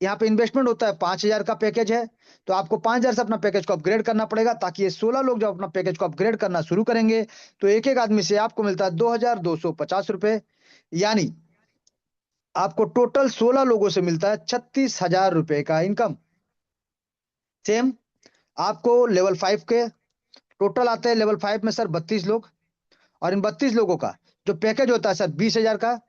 [SPEAKER 1] यहाँ पे इन्वेस्टमेंट होता है 5000 का पैकेज है, तो आपको 5000 से अपना पैकेज को अपग्रेड करना पड़ेगा, ताकि ये 16 लोग जब अपना पैकेज को अपग्रेड करना शुरू करेंगे तो एक एक आदमी से आपको मिलता है 2250 रुपए। यानी आपको टोटल 16 लोगों से मिलता है 36,000 रुपए का इनकम। सेम आपको लेवल 5 के टोटल आते हैं लेवल 5 में सर 32 लोग, और इन 32 लोगों का जो पैकेज होता है सर 20,000 का,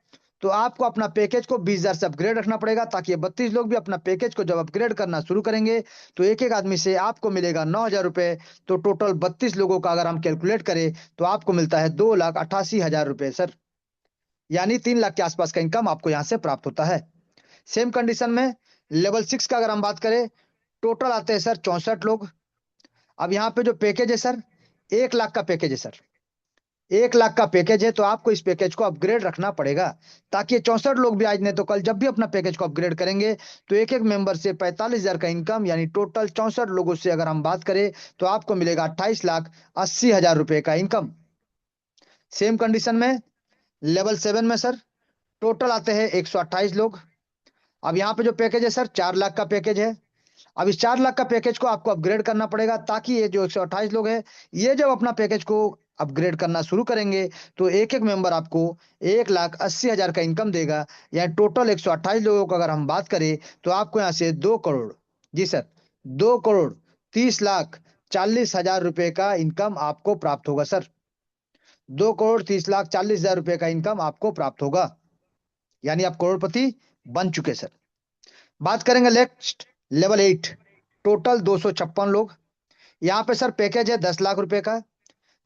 [SPEAKER 1] तो आपको अपना पैकेज को 20,000 से अपग्रेड रखना पड़ेगा, ताकि ये 32 लोग भी अपना पैकेज को जब अपग्रेड करना शुरू करेंगे तो एक एक आदमी से आपको मिलेगा 9,000 रुपए। तो टोटल 32 लोगों का अगर हम कैलकुलेट करें तो आपको मिलता है 2,88,000 रुपए सर, यानी 3 लाख के आसपास का इनकम आपको यहाँ से प्राप्त होता है। सेम कंडीशन में लेवल 6 का अगर हम बात करें, टोटल आते हैं सर 64 लोग। अब यहाँ पे जो पैकेज है सर 1 लाख का पैकेज है सर, 1 लाख का पैकेज है, तो आपको इस पैकेज को अपग्रेड रखना पड़ेगा, ताकि 64 लोग भी आज नहीं तो कल जब भी अपना पैकेज को अपग्रेड करेंगे तो एक एक मेंबर से 45,000 का इनकम, यानी टोटल 64 लोगों से अगर हम बात करें तो आपको मिलेगा 28,80,000 रुपए का इनकम। सेम कंडीशन में लेवल 7 में सर टोटल आते हैं 128 लोग। अब यहाँ पे जो पैकेज है सर 4 लाख का पैकेज है। अब इस 4 लाख का पैकेज को आपको अपग्रेड करना पड़ेगा, ताकि ये जो 128 लोग हैं ये जब अपना पैकेज को अपग्रेड करना शुरू करेंगे तो एक एक मेंबर आपको 1,80,000 का इनकम देगा। यानी टोटल 128 लोगों का अगर हम बात करें तो आपको यहाँ से 2 करोड़, जी सर, 2,30,40,40,000 रुपए का इनकम आपको प्राप्त होगा सर। 2,30,40,000 रुपए का इनकम आपको प्राप्त होगा, यानी आप करोड़पति बन चुके सर। बात करेंगे नेक्स्ट लेवल 8। टोटल 256 लोग। यहाँ पे सर पैकेज है 10 लाख रुपए का।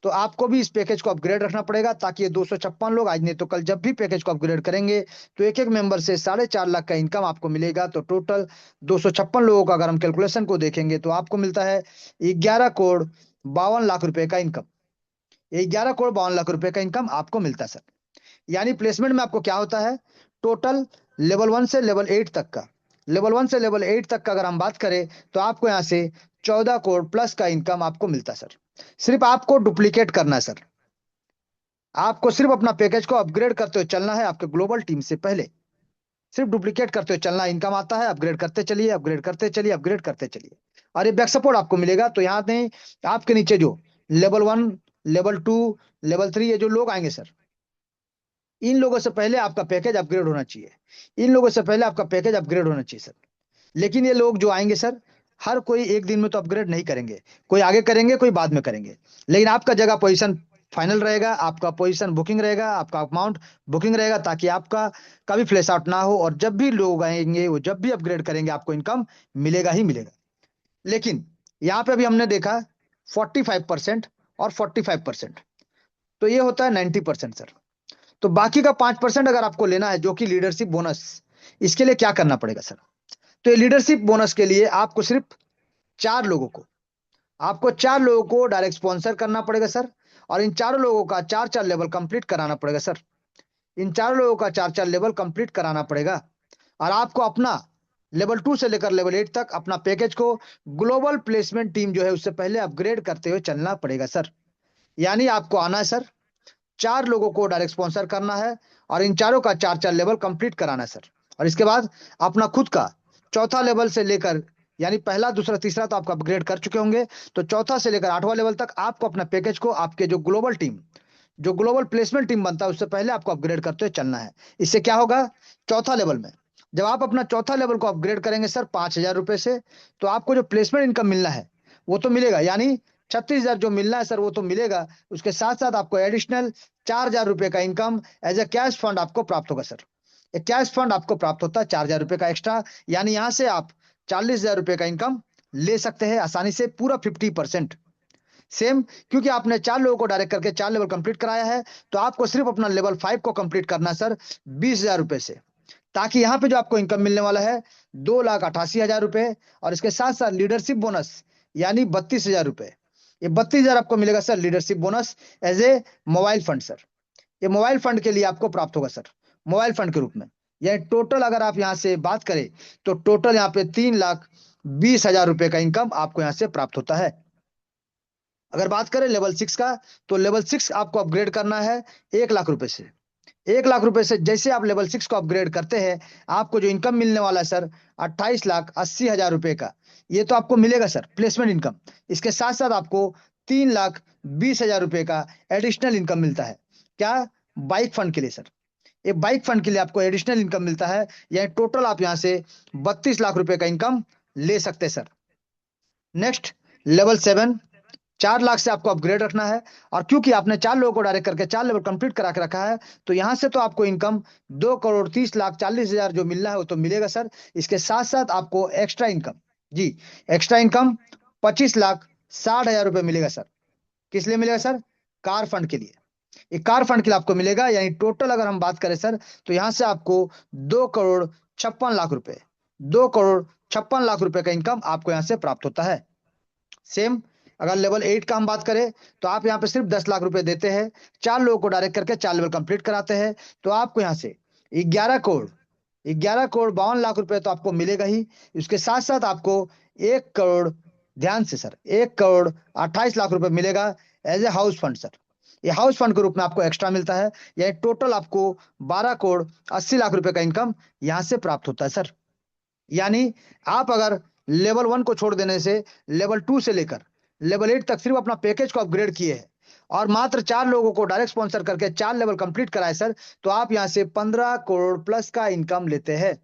[SPEAKER 1] तो आपको भी इस पैकेज को अपग्रेड रखना पड़ेगा, ताकि ये 256 लोग आज नहीं तो कल जब भी पैकेज को अपग्रेड करेंगे तो एक एक मेंबर से 4.5 लाख का इनकम आपको मिलेगा। तो टोटल 256 लोगों का अगर हम कैलकुलेशन को देखेंगे तो आपको मिलता है 11 करोड़ 52 लाख रुपए का इनकम। 11 करोड़ 52 लाख रुपए का इनकम आपको मिलता है सर। यानी प्लेसमेंट में आपको क्या होता है, टोटल लेवल 1 से लेवल 8 तक का, लेवल 1 से लेवल 8 तक का अगर हम बात करें तो आपको यहाँ से 14 करोड़ प्लस का इनकम आपको मिलता है सर। सिर्फ आपको डुप्लीकेट करना है सर। आपको सिर्फ अपना पैकेज को अपग्रेड करते हुए चलना है आपके ग्लोबल टीम से पहले। सिर्फ डुप्लीकेट करते हुए चलना, इनकम आता है, अपग्रेड करते चलिए, अपग्रेड करते चलिए, अपग्रेड करते चलिए। और ये बैक सपोर्ट आपको मिलेगा। तो यहाँ नहीं, आपके नीचे जो लेवल 1, लेवल 2, लेवल 3 ये जो लोग आएंगे सर, इन लोगों से पहले आपका पैकेज अपग्रेड होना चाहिए। इन लोगों से पहले आपका पैकेज अपग्रेड होना चाहिए सर। लेकिन ये लोग जो आएंगे सर, हर कोई एक दिन में तो अपग्रेड नहीं करेंगे। कोई आगे करेंगे, कोई बाद में करेंगे। लेकिन आपका जगह पोजीशन फाइनल रहेगा, आपका पोजीशन बुकिंग रहेगा, आपका अमाउंट बुकिंग रहेगा, ताकि आपका कभी फ्लैश आउट ना हो। और जब भी लोग आएंगे, वो जब भी अपग्रेड करेंगे, आपको इनकम मिलेगा ही मिलेगा। लेकिन यहाँ पे अभी हमने देखा 45% और 45%, तो ये होता है 90% सर। तो बाकी का 5% अगर आपको लेना है, जो कि लीडरशिप बोनस, इसके लिए क्या करना पड़ेगा सर? तो ये लीडरशिप बोनस के लिए आपको सिर्फ 4 लोगों को, आपको 4 लोगों को डायरेक्ट स्पॉन्सर करना पड़ेगा सर। और इन 4 लोगों का 4-4 लेवल कंप्लीट कराना पड़ेगा सर। इन 4 लोगों का 4-4 लेवल कंप्लीट कराना पड़ेगा। और आपको अपना लेवल 2 से लेकर लेवल 8 तक अपना पैकेज को ग्लोबल प्लेसमेंट टीम जो है उससे पहले अपग्रेड करते हुए चलना पड़ेगा सर। यानी आपको आना है सर, 4 लोगों को डायरेक्ट स्पॉन्सर करना है, और इन चारों का 4-4 लेवल कंप्लीट कराना है सर। और इसके बाद अपना खुद का चौथा लेवल से लेकर, यानी पहला दूसरा तीसरा तो आपका अपग्रेड कर चुके होंगे, तो चौथा से लेकर 8वां लेवल तक आपको अपना पैकेज को आपके जो ग्लोबल टीम, जो ग्लोबल प्लेसमेंट टीम बनता है उससे पहले आपको अपग्रेड करते हुए चलना है। इससे क्या होगा, चौथा लेवल में जब आप अपना चौथा लेवल को अपग्रेड करेंगे सर 5,000 रुपए से, तो आपको जो प्लेसमेंट इनकम मिलना है वो तो मिलेगा, यानी 36,000 जो मिलना है सर वो तो मिलेगा। उसके साथ साथ आपको एडिशनल 4,000 रुपए का income as a cash fund आपको प्राप्त होगा सर। एक कैश फंड आपको प्राप्त होता है 4,000 रुपए का एक्स्ट्रा। यानी यहां से आप 40,000 रुपए का इनकम ले सकते हैं आसानी से, पूरा 50% सेम। क्योंकि आपने 4 लोगों को डायरेक्ट करके 4 लेवल कंप्लीट कराया है, तो आपको सिर्फ अपना लेवल 5 को कंप्लीट करना है सर 20,000 रुपए से। ताकि यहाँ पे जो आपको इनकम मिलने वाला है 2,88,000 रुपए, और इसके साथ साथ लीडरशिप बोनस यानी 32,000 रुपए। ये 32,000 आपको मिलेगा sir leadership bonus as a mobile fund sir. ये मोबाइल फंड के लिए आपको प्राप्त होगा सर, मोबाइल फंड के रूप में। यानी टोटल अगर आप यहाँ से बात करें तो टोटल यहाँ पे 3,20,000 रुपए का इनकम आपको यहाँ से प्राप्त होता है। अगर बात करें लेवल 6 का, तो लेवल 6 आपको अपग्रेड करना है 1 लाख रुपए से। 1 लाख रुपए से जैसे आप लेवल 6 को अपग्रेड करते हैं, आपको जो इनकम मिलने वाला है सर 28,80,000 रुपए का, ये तो आपको मिलेगा सर प्लेसमेंट इनकम। इसके साथ साथ आपको 3,20,000 रुपए का एडिशनल इनकम मिलता है। क्या? बाइक फंड के लिए सर। एक बाइक फंड के लिए आपको एडिशनल इनकम मिलता है। यानी टोटल आप यहाँ से 32 लाख रुपए का इनकम ले सकते हैं सर। नेक्स्ट, लेवल 7, 4 लाख से आपको अपग्रेड रखना है। और क्योंकि आपने 4 लोगों को डायरेक्ट करके 4 लेवल कंप्लीट करा के रखा है, तो यहां से तो आपको इनकम 2,30,40,000 जो मिलना है वो तो मिलेगा सर। इसके साथ साथ आपको एक्स्ट्रा इनकम, जी, एक्स्ट्रा इनकम 25,60,000 रुपए मिलेगा सर। किस लिए मिलेगा सर? कार फंड के लिए। एक कार फंड के लिए आपको मिलेगा। यानी टोटल अगर हम बात करें सर, तो यहां से आपको 2,56,00,000 रुपए, 2,56,00,000 रुपए का इनकम आपको यहां से प्राप्त होता है। सेम, अगर लेवल 8 का हम बात करें, तो आप यहाँ पे सिर्फ 10 लाख रुपए देते हैं, 4 लोगों को डायरेक्ट करके 4 लेवल कंप्लीट कराते हैं, तो आपको यहाँ से 11 करोड़ 52 लाख रुपए तो आपको मिलेगा ही। इसके साथ साथ आपको 1 करोड़, ध्यान से सर, 1,28,00,000 रुपए मिलेगा as a house fund sir. ये हाउस फंड के रूप में आपको एक्स्ट्रा मिलता है। यानी टोटल आपको 12,80,00,000 रुपए का इनकम यहाँ से प्राप्त होता है सर। यानी आप अगर लेवल 1 को छोड़ देने से लेवल 2 से लेकर लेवल 8 तक सिर्फ अपना पैकेज को अपग्रेड किए हैं, और मात्र 4 लोगों को डायरेक्ट स्पॉन्सर करके 4 लेवल कंप्लीट कराए सर, तो आप यहां से 15 करोड़ प्लस का इनकम लेते हैं।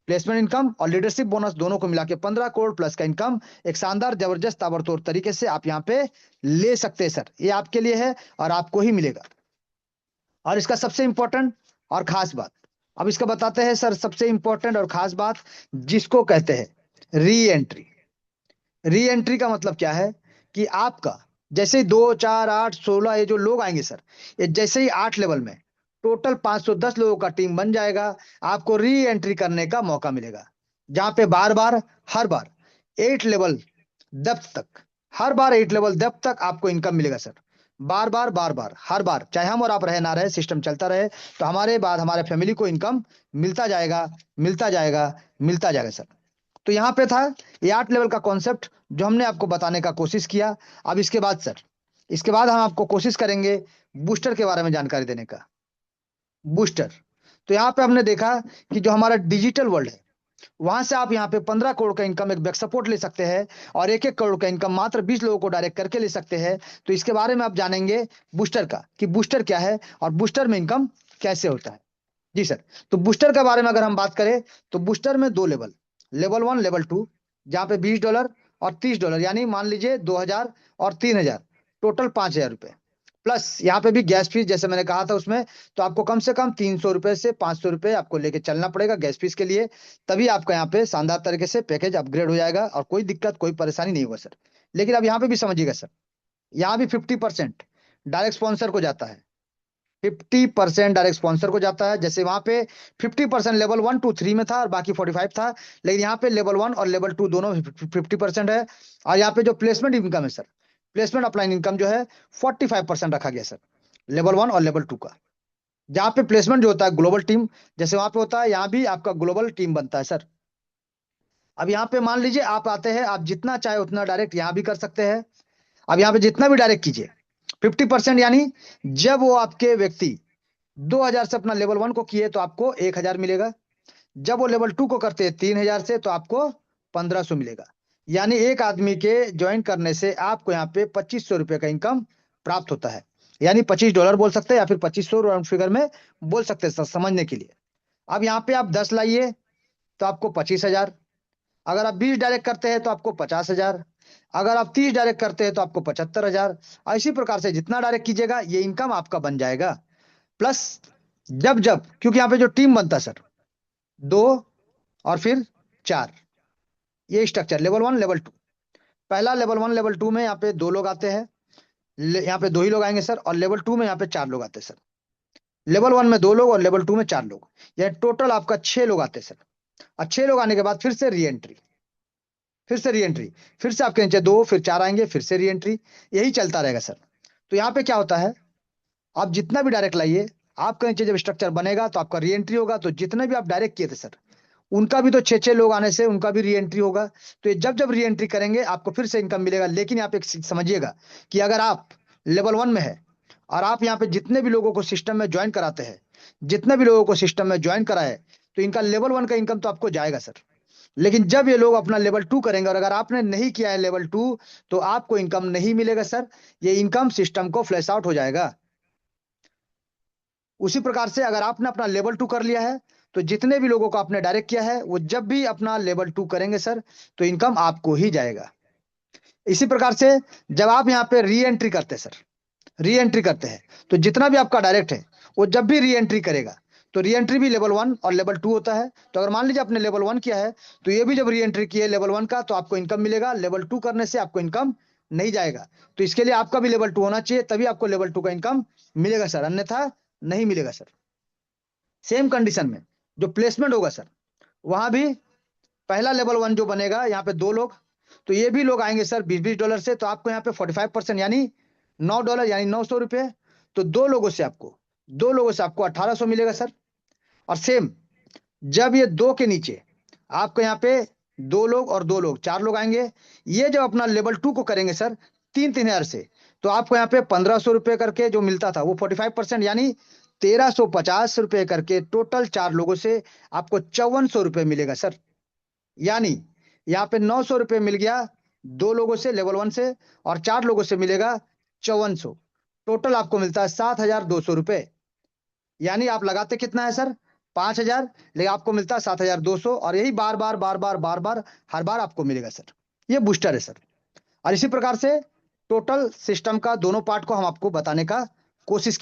[SPEAKER 1] प्लेसमेंट इनकम और लीडरशिप बोनस दोनों को मिला के 15 करोड़ प्लस का इनकम एक शानदार, जबरदस्त, ताबड़तोड़ तरीके से आप यहाँ पे ले सकते हैं सर। ये आपके लिए है और आपको ही मिलेगा। और इसका सबसे इंपॉर्टेंट और खास बात, अब इसका बताते हैं सर, सबसे इंपॉर्टेंट और खास बात जिसको कहते हैं री एंट्री। री एंट्री का मतलब क्या है कि आपका जैसे ही 2, 4, 8, 16 ये जो लोग आएंगे सर, ये जैसे ही 8 लेवल में टोटल 510 लोगों का टीम बन जाएगा, आपको री एंट्री करने का मौका मिलेगा, जहां पे बार बार हर बार 8 लेवल डेप्थ तक, हर बार 8 लेवल डेप्थ तक आपको इनकम मिलेगा सर। बार बार हर बार, चाहे हम और आप रहे ना रहे, सिस्टम चलता रहे, तो हमारे बाद हमारे फैमिली को इनकम मिलता जाएगा, मिलता जाएगा, मिलता जाएगा सर। तो यहाँ पे था ये 8 लेवल का कॉन्सेप्ट जो हमने आपको बताने का कोशिश किया। अब इसके बाद सर, इसके बाद हम आपको कोशिश करेंगे बूस्टर के बारे में जानकारी देने का। बूस्टर, तो यहाँ पे हमने देखा कि जो हमारा डिजिटल वर्ल्ड है, वहां से आप यहाँ पे 15 करोड़ का इनकम एक बैक सपोर्ट ले सकते हैं, और 1-1 करोड़ का इनकम मात्र 20 लोगों को डायरेक्ट करके ले सकते हैं। तो इसके बारे में आप जानेंगे बूस्टर का, कि बूस्टर क्या है और बूस्टर में इनकम कैसे होता है। जी सर। तो बूस्टर के बारे में अगर हम बात करें, तो बूस्टर में 2 लेवल, लेवल 1, लेवल 2, जहां पे $20 और $30, यानी मान लीजिए 2000 और 3000, टोटल 5000 रुपए, प्लस यहाँ पे भी गैस फीस जैसे मैंने कहा था उसमें, तो आपको कम से कम 300 रुपए से 500 रुपए आपको लेके चलना पड़ेगा गैस फीस के लिए, तभी आपका यहाँ पे शानदार तरीके से पैकेज अपग्रेड हो जाएगा और कोई दिक्कत कोई परेशानी नहीं होगा सर। लेकिन अब यहाँ पे भी समझिएगा सर, यहाँ भी 50% डायरेक्ट स्पॉन्सर को जाता है, 50% डायरेक्ट स्पॉन्सर को जाता है। जैसे वहां पे 50% लेवल 1, 2, 3 में था और बाकी 45 था, लेकिन यहाँ पे लेवल 1 और लेवल 2 दोनों 50% है। और यहाँ पे जो प्लेसमेंट इनकम है सर, प्लेसमेंट अपलाइन इनकम जो है 45% रखा गया सर, लेवल 1 और लेवल 2 का। जहाँ पे प्लेसमेंट जो होता है ग्लोबल टीम, जैसे वहां पे होता है, यहाँ भी आपका ग्लोबल टीम बनता है सर। अब यहाँ पे मान लीजिए आप आते हैं, आप जितना चाहे उतना डायरेक्ट यहाँ भी कर सकते हैं। अब यहाँ पे जितना भी डायरेक्ट कीजिए 50%, यानी जब वो आपके व्यक्ति 2000 से अपना लेवल 1 को किए तो आपको 1000 मिलेगा, जब वो लेवल 2 को करते हैं 3000 से तो आपको 1500 मिलेगा। यानी एक आदमी के ज्वाइन करने से आपको यहाँ पे 2500 रुपए का इनकम प्राप्त होता है, यानी $25 बोल सकते हैं, या फिर 2500 राउंड फिगर में बोल सकते हैं सर, समझने के लिए। अब यहाँ पे आप 10 लाइए तो आपको 25,000, अगर आप 20 डायरेक्ट करते हैं तो आपको 50,000, अगर आप 30 डायरेक्ट करते हैं तो आपको 75,000। इसी प्रकार से जितना डायरेक्ट कीजिएगा ये इनकम आपका बन जाएगा। प्लस जब जब, क्योंकि यहाँ पे जो टीम बनता है सर, 2 और फिर 4, ये स्ट्रक्चर लेवल 1, लेवल 2। पहला लेवल 1, लेवल 2 में यहाँ पे 2 लोग आते हैं, यहाँ पे 2 ही लोग आएंगे सर, और लेवल 2 में यहाँ पे 4 लोग आते हैं सर। लेवल 1 में 2 लोग और लेवल 2 में 4 लोग, यानी टोटल आपका 6 लोग आते हैं सर। और 6 लोग आने के बाद फिर से री एंट्री, फिर से री एंट्री, फिर से आपके नीचे 2, फिर 4 आएंगे, फिर से री एंट्री, यही चलता रहेगा सर। तो यहाँ पे क्या होता है, आप जितना भी डायरेक्ट लाइए, आपके नीचे जब स्ट्रक्चर बनेगा तो आपका री एंट्री होगा, तो जितने भी आप डायरेक्ट किए थे सर, उनका भी तो 6-6 लोग आने से उनका भी री एंट्री होगा। तो ये जब जब री एंट्री करेंगे आपको फिर से इनकम मिलेगा। लेकिन यहाँ पे एक चीज समझिएगा कि अगर आप लेवल 1 में है और आप यहाँ पे जितने भी लोगों को सिस्टम में ज्वाइन कराते हैं, जितने भी लोगों को सिस्टम में ज्वाइन कराए, तो इनका लेवल 1 का इनकम तो आपको जाएगा सर। लेकिन जब ये लोग अपना लेवल 2 करेंगे और अगर आपने नहीं किया है लेवल 2, तो आपको इनकम नहीं मिलेगा सर, ये इनकम सिस्टम को फ्लैश आउट हो जाएगा। उसी प्रकार से अगर आपने अपना लेवल 2 कर लिया है, तो जितने भी लोगों को आपने डायरेक्ट किया है वो जब भी अपना लेवल 2 करेंगे सर, तो इनकम आपको ही जाएगा। इसी प्रकार से जब आप यहाँ पे री एंट्री करते हैं सर, री एंट्री करते हैं, तो जितना भी आपका डायरेक्ट है वो जब भी री एंट्री करेगा, तो री एंट्री भी लेवल 1 और लेवल 2 होता है। तो अगर मान लीजिए आपने लेवल 1 किया है, तो ये भी जब री एंट्री किया है लेवल 1 का, तो आपको इनकम मिलेगा। लेवल 2 करने से आपको इनकम नहीं जाएगा। तो इसके लिए आपका भी लेवल 2 होना चाहिए, तभी आपको लेवल 2 का इनकम मिलेगा सर, अन्यथा नहीं मिलेगा सर। सेम कंडीशन में जो प्लेसमेंट होगा सर, वहां भी पहला लेवल 1 जो बनेगा, यहाँ पे 2 लोग, तो ये भी लोग आएंगे सर $20-20 से, तो आपको यहाँ पे 45%, यानी $9, यानी 900 रुपए। तो 2 लोगों से आपको 1800 मिलेगा सर। और सेम जब ये 2 के नीचे आपको यहाँ पे 2 लोग और 2 लोग 4 लोग आएंगे, ये जब अपना लेवल 2 को करेंगे सर 3-3000 से, तो आपको यहाँ पे 1500 रुपए करके जो मिलता था वो 45%, यानी 1350 रुपए करके टोटल 4 लोगों से आपको 5400 रुपए मिलेगा सर। यानी यहाँ पे 900 रुपए मिल गया 2 लोगों से लेवल 1 से, और 4 लोगों से मिलेगा 5400, टोटल आपको मिलता है 7200 रुपए। यानी आप लगाते कितना है सर, 5000, लेकिन आपको मिलता है 7200, और यही बार बार बार बार बार बार हर बार आपको मिलेगा सर। ये बूस्टर है सर। और इसी प्रकार से टोटल सिस्टम का दोनों पार्ट को हम आपको बताने का कोशिश